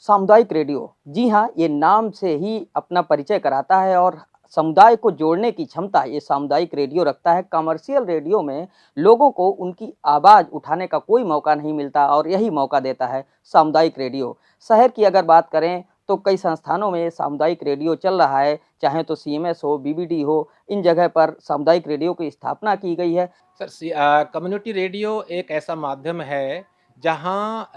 सामुदायिक रेडियो, जी हाँ, ये नाम से ही अपना परिचय कराता है और समुदाय को जोड़ने की क्षमता ये सामुदायिक रेडियो रखता है। कमर्शियल रेडियो में लोगों को उनकी आवाज़ उठाने का कोई मौका नहीं मिलता और यही मौका देता है सामुदायिक रेडियो। शहर की अगर बात करें तो कई संस्थानों में सामुदायिक रेडियो चल रहा है, चाहे तो सीएमएस हो, बीबीडी हो, इन जगह पर सामुदायिक रेडियो की स्थापना की गई है। कम्युनिटी रेडियो एक ऐसा माध्यम है जहाँ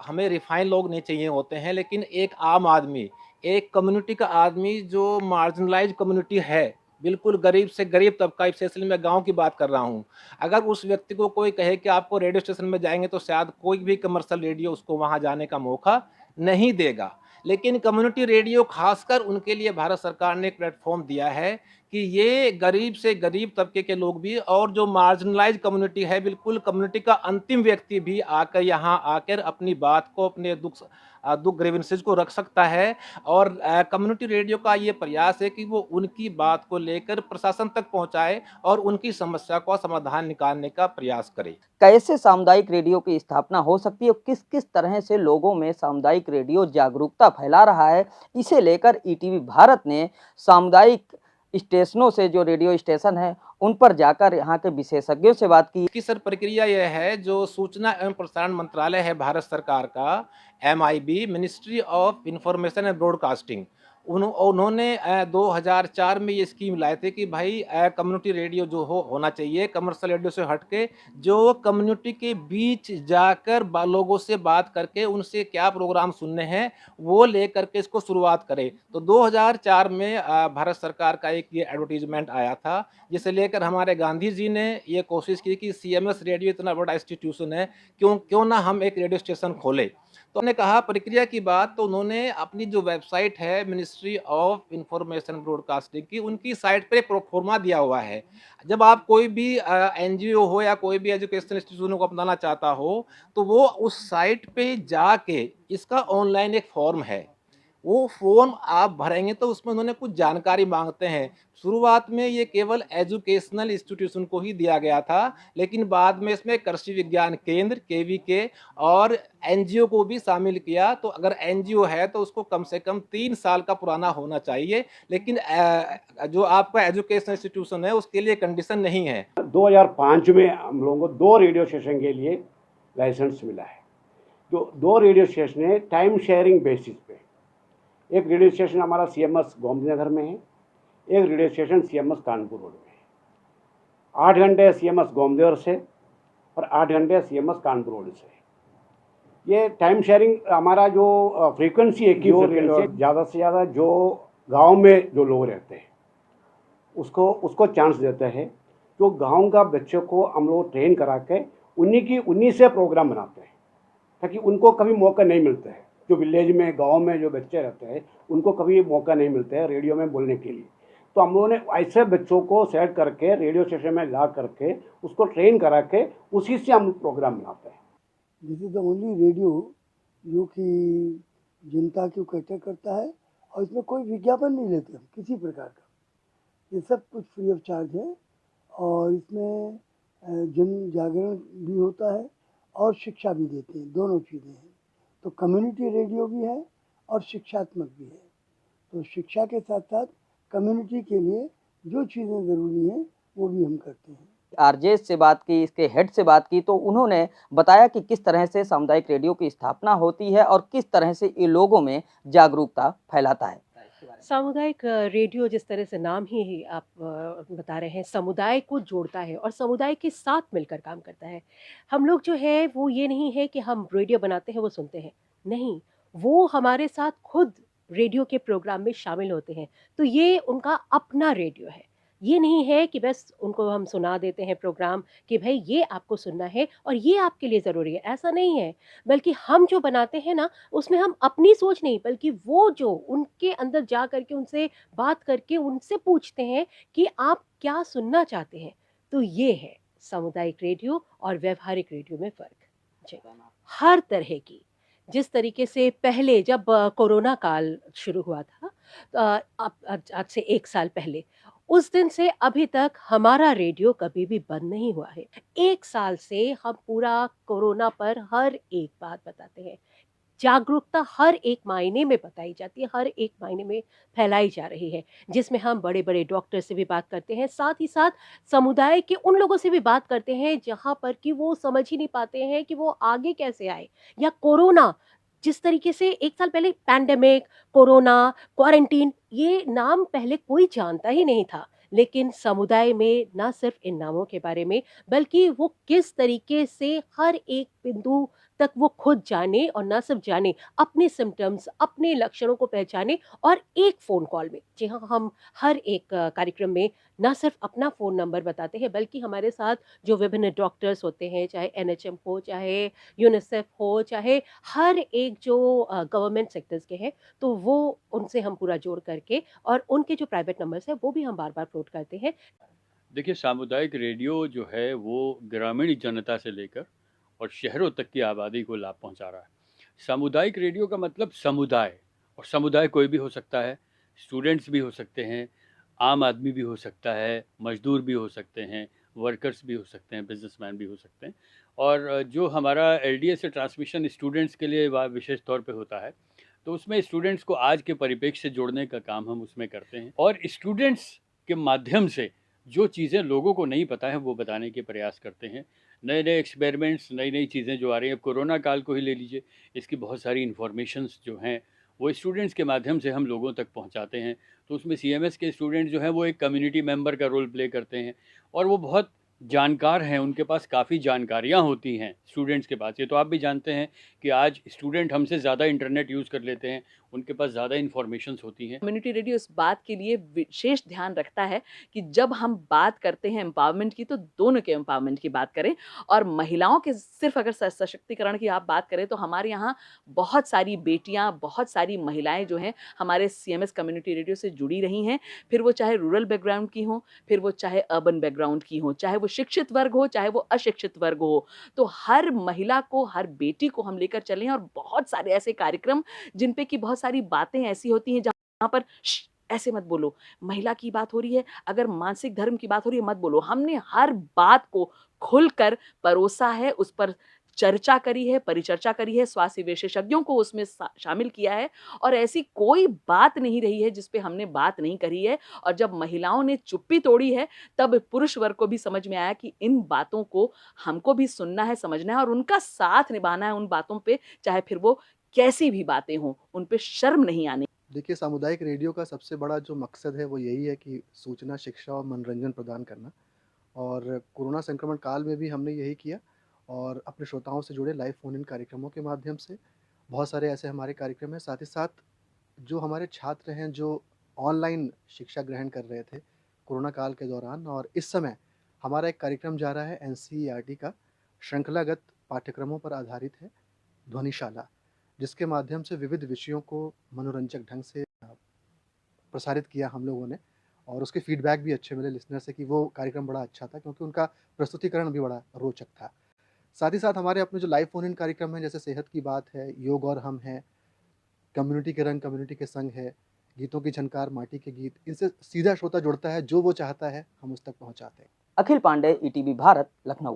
हमें रिफाइन लोग नहीं चाहिए होते हैं, लेकिन एक आम आदमी, एक कम्युनिटी का आदमी जो मार्जिनलाइज्ड कम्युनिटी है, बिल्कुल गरीब से गरीब तबका, स्पेशली मैं गाँव की बात कर रहा हूँ। अगर उस व्यक्ति को कोई कहे कि आपको रेडियो स्टेशन में जाएँगे तो शायद कोई भी कमर्शियल रेडियो उसको वहाँ जाने का मौका नहीं देगा। लेकिन कम्युनिटी रेडियो ख़ासकर उनके लिए भारत सरकार ने एक प्लेटफ़ॉर्म दिया है कि ये गरीब से गरीब तबके के लोग भी और जो मार्जिनलाइज़ कम्युनिटी है, बिल्कुल कम्युनिटी का अंतिम व्यक्ति भी आकर यहाँ आकर अपनी बात को, अपने दुःख ग्रीवेंसेस को रख सकता है। और कम्युनिटी रेडियो का ये प्रयास है कि वो उनकी बात को लेकर प्रशासन तक पहुँचाए और उनकी समस्या का समाधान निकालने का प्रयास करे। कैसे सामुदायिक रेडियो की स्थापना हो सकती है और किस-किस तरह से लोगों में सामुदायिक रेडियो जागरूकता फैला रहा है, इसे लेकर ईटीवी भारत ने सामुदायिक स्टेशनों से जो रेडियो स्टेशन हैं, उन पर जाकर यहाँ के विशेषज्ञों से बात की। इसकी सर प्रक्रिया यह है, जो सूचना एवं प्रसारण मंत्रालय है भारत सरकार का, MIB, ministry of information and broadcasting, उन्होंने 2004 में ये स्कीम लाए थे कि भाई कम्युनिटी रेडियो जो होना चाहिए कमर्शियल रेडियो से हट के, जो कम्युनिटी के बीच जाकर लोगों से बात करके उनसे क्या प्रोग्राम सुनने हैं वो ले करके इसको शुरुआत करे। तो 2004 में भारत सरकार का एक ये एडवर्टीजमेंट आया था, जिसे लेकर हमारे गांधी जी ने ये कोशिश की कि सीएमएस रेडियो इतना बड़ा इंस्टीट्यूशन है, क्यों क्यों ना हम एक रेडियो स्टेशन खोलें। तो हमने कहा प्रक्रिया की बात, तो उन्होंने अपनी जो वेबसाइट है मिनिस्ट्री ऑफ इंफॉर्मेशन ब्रॉडकास्टिंग की, उनकी साइट पे प्रोफार्मा दिया हुआ है। जब आप कोई भी एनजीओ हो या कोई भी एजुकेशनल इंस्टीट्यूशन को अपनाना चाहता हो, तो वो उस साइट पे जाके, इसका ऑनलाइन एक फॉर्म है, वो फॉर्म आप भरेंगे तो उसमें उन्होंने कुछ जानकारी माँगते हैं। शुरुआत में ये केवल एजुकेशनल इंस्टीट्यूशन को ही दिया गया था, लेकिन बाद में इसमें कृषि विज्ञान केंद्र, केवीके और एनजीओ को भी शामिल किया। तो अगर एनजीओ है तो उसको कम से कम 3 साल का पुराना होना चाहिए, लेकिन जो आपका एजुकेशनल इंस्टीट्यूशन है उसके लिए कंडीशन नहीं है। 2005 में हम लोगों को 2 रेडियो स्टेशन के लिए लाइसेंस मिला है। जो 2 रेडियो स्टेशन है टाइम शेयरिंग बेसिस पे। एक रेडियो स्टेशन हमारा सीएमएस गोमतीनगर में है, एक radio station CMS Kanpur road में है। 8 घंटे सीएमएस गोमतीनगर से और 8 घंटे सीएमएस कानपुर रोड से। ये टाइम शेयरिंग हमारा जो फ्रीक्वेंसी है कि ज़्यादा से ज़्यादा जो गांव में जो लोग रहते हैं उसको चांस देते हैं। जो गांव का बच्चों को हम लोग ट्रेन करा के उन्हीं से प्रोग्राम बनाते हैं, ताकि उनको कभी मौका नहीं मिलता है। जो विलेज में, गांव में जो बच्चे रहते हैं उनको कभी मौका नहीं मिलता है रेडियो में बोलने के लिए। तो हम लोगों ने ऐसे बच्चों को सेलेक्ट करके रेडियो स्टेशन में ला करके उसको ट्रेन करा के उसी से हम प्रोग्राम बनाते हैं। This is the only radio जो कि जनता को इकट्ठा करता है और इसमें कोई विज्ञापन नहीं लेते हम किसी प्रकार का। ये सब कुछ फ्री ऑफ चार्ज है और इसमें जन जागरण भी होता है और शिक्षा भी देते हैं, दोनों चीज़ें हैं। तो कम्युनिटी रेडियो भी है और शिक्षात्मक भी है। तो शिक्षा के साथ साथ कम्युनिटी के लिए जो चीज़ें ज़रूरी हैं वो भी हम करते हैं। आरजे से बात की, इसके हेड से बात की तो उन्होंने बताया कि किस तरह से सामुदायिक रेडियो की स्थापना होती है और किस तरह से ये लोगों में जागरूकता फैलाता है। सामुदायिक रेडियो जिस तरह से नाम ही आप बता रहे हैं, समुदाय को जोड़ता है और समुदाय के साथ मिलकर काम करता है। हम लोग जो है वो ये नहीं है कि हम रेडियो बनाते हैं वो सुनते हैं, नहीं, वो हमारे साथ खुद रेडियो के प्रोग्राम में शामिल होते हैं। तो ये उनका अपना रेडियो है। ये नहीं है कि बस उनको हम सुना देते हैं प्रोग्राम कि भई ये आपको सुनना है और ये आपके लिए ज़रूरी है, ऐसा नहीं है। बल्कि हम जो बनाते हैं ना उसमें हम अपनी सोच नहीं, बल्कि वो जो उनके अंदर जा करके उनसे बात करके उनसे पूछते हैं कि आप क्या सुनना चाहते हैं। तो ये है सामुदायिक रेडियो और व्यावहारिक रेडियो में फ़र्क। जी, हर तरह की, जिस तरीके से पहले जब कोरोना काल शुरू हुआ था, अब आज से 1 साल पहले, उस दिन से अभी तक हमारा रेडियो कभी भी बंद नहीं हुआ है। 1 साल से हम पूरा कोरोना पर हर एक बात बताते हैं। जागरूकता हर एक मायने में बताई जाती है, हर एक मायने में फैलाई जा रही है, जिसमें हम बड़े-बड़े डॉक्टर से भी बात करते हैं, साथ ही साथ समुदाय के उन लोगों से भी बात करते हैं जहाँ पर कि वो समझ ही नहीं पाते हैं कि वो आगे कैसे आए, या कोरोना जिस तरीके से 1 साल पहले पैंडेमिक, कोरोना, क्वारंटीन ये नाम पहले कोई जानता ही नहीं था। लेकिन समुदाय में ना सिर्फ इन नामों के बारे में, बल्कि वो किस तरीके से हर एक बिंदु तक वो खुद जाने, और ना सिर्फ जाने, अपने सिम्पटम्स, अपने लक्षणों को पहचाने, और एक फ़ोन कॉल में, जी हाँ, हम हर एक कार्यक्रम में ना सिर्फ अपना फ़ोन नंबर बताते हैं, बल्कि हमारे साथ जो विभिन्न डॉक्टर्स होते हैं, चाहे एनएचएम हो, चाहे यूनिसेफ हो, चाहे हर एक जो गवर्नमेंट सेक्टर्स के हैं, तो वो उनसे हम पूरा जोड़ करके, और उनके जो प्राइवेट नंबर्स हैं, वो भी हम बार-बार फ्लोट करते हैं। देखिए, सामुदायिक रेडियो जो है वो ग्रामीण जनता से लेकर और शहरों तक की आबादी को लाभ पहुंचा रहा है। सामुदायिक रेडियो का मतलब समुदाय, और समुदाय कोई भी हो सकता है, स्टूडेंट्स भी हो सकते हैं, आम आदमी भी हो सकता है, मजदूर भी हो सकते हैं, वर्कर्स भी हो सकते हैं, बिजनेसमैन भी हो सकते हैं। और जो हमारा एलडीए से ट्रांसमिशन स्टूडेंट्स के लिए विशेष तौर पे होता है, तो उसमें स्टूडेंट्स को आज के परिप्रेक्ष्य से जोड़ने का काम हम उसमें करते हैं, और स्टूडेंट्स के माध्यम से जो चीज़ें लोगों को नहीं पता है वो बताने के प्रयास करते हैं। नए-नए एक्सपेरिमेंट्स, नई-नई चीज़ें जो आ रही हैं, अब कोरोना काल को ही ले लीजिए, इसकी बहुत सारी इन्फॉर्मेशंस जो हैं, वो स्टूडेंट्स के माध्यम से हम लोगों तक पहुंचाते हैं। तो उसमें सीएमएस के स्टूडेंट जो हैं वो एक कम्युनिटी मेंबर का रोल प्ले करते हैं, और वो बहुत जानकार हैं, उनके पास काफ़ी जानकारियाँ होती हैं स्टूडेंट्स के पास। ये तो आप भी जानते हैं कि आज स्टूडेंट हमसे ज़्यादा इंटरनेट यूज़ कर लेते हैं, उनके पास ज़्यादा इन्फॉर्मेशंस होती हैं। कम्युनिटी रेडियो इस बात के लिए विशेष ध्यान रखता है कि जब हम बात करते हैं एम्पावरमेंट की, तो दोनों के एम्पावरमेंट की बात करें, और महिलाओं के सिर्फ अगर सशक्तिकरण की आप बात करें, तो हमारे यहाँ बहुत सारी बेटियां, बहुत सारी महिलाएं जो हैं हमारे सीएमएस कम्युनिटी रेडियो से जुड़ी रही हैं। फिर वो चाहे रूरल बैकग्राउंड की हों, फिर वो चाहे अर्बन बैकग्राउंड की हों, चाहे वो शिक्षित वर्ग हो, चाहे वो अशिक्षित वर्ग हो, तो हर महिला को, हर बेटी को हम लेकर चले हैं। और बहुत सारे ऐसे कार्यक्रम जिन पे कि बहुत सारी बातें ऐसी होती हैं जहाँ पर ऐसे मत बोलो, महिला की बात हो रही है, अगर मानसिक धर्म की बात हो रही है मत बोलो। हमने हर बात को खुलकर परोसा है, उस पर चर्चा करी है, परिचर्चा करी है, स्वास्थ्य विशेषज्ञों को उसमें शामिल किया है, और ऐसी कोई बात नहीं रही है जिस पे हमने बात नहीं करी है। और जब महिलाओं ने चुप्पी तोड़ी है, तब पुरुष वर्ग को भी समझ में आया कि इन बातों को हमको भी सुनना है, समझना है, और उनका साथ निभाना है उन बातों पे, चाहे फिर वो कैसी भी बातें हों, उन पे शर्म नहीं आनी। देखिए, सामुदायिक रेडियो का सबसे बड़ा जो मकसद है वो यही है कि सूचना, शिक्षा और मनोरंजन प्रदान करना। और कोरोना संक्रमण काल में भी हमने यही किया, और अपने श्रोताओं से जुड़े लाइव फ़ोन इन कार्यक्रमों के माध्यम से बहुत सारे ऐसे हमारे कार्यक्रम हैं। साथ ही साथ जो हमारे छात्र हैं जो ऑनलाइन शिक्षा ग्रहण कर रहे थे कोरोना काल के दौरान, और इस समय हमारा एक कार्यक्रम जा रहा है एनसीईआरटी का, श्रृंखलागत पाठ्यक्रमों पर आधारित है, ध्वनिशाला, जिसके माध्यम से विविध विषयों को मनोरंजक ढंग से प्रसारित किया हम लोगों ने, और उसके फीडबैक भी अच्छे मिले लिसनर से कि वो कार्यक्रम बड़ा अच्छा था, क्योंकि उनका प्रस्तुतिकरण भी बड़ा रोचक था। साथ ही साथ हमारे अपने जो लाइव फ़ोन इन कार्यक्रम हैं, जैसे सेहत की बात है, योग और हम हैं, कम्युनिटी के रंग कम्युनिटी के संग है, गीतों की झनकार माटी के गीत, इनसे सीधा श्रोता जुड़ता है, जो वो चाहता है हम उस तक पहुँचाते हैं। अखिल पांडे, ईटीवी भारत, लखनऊ।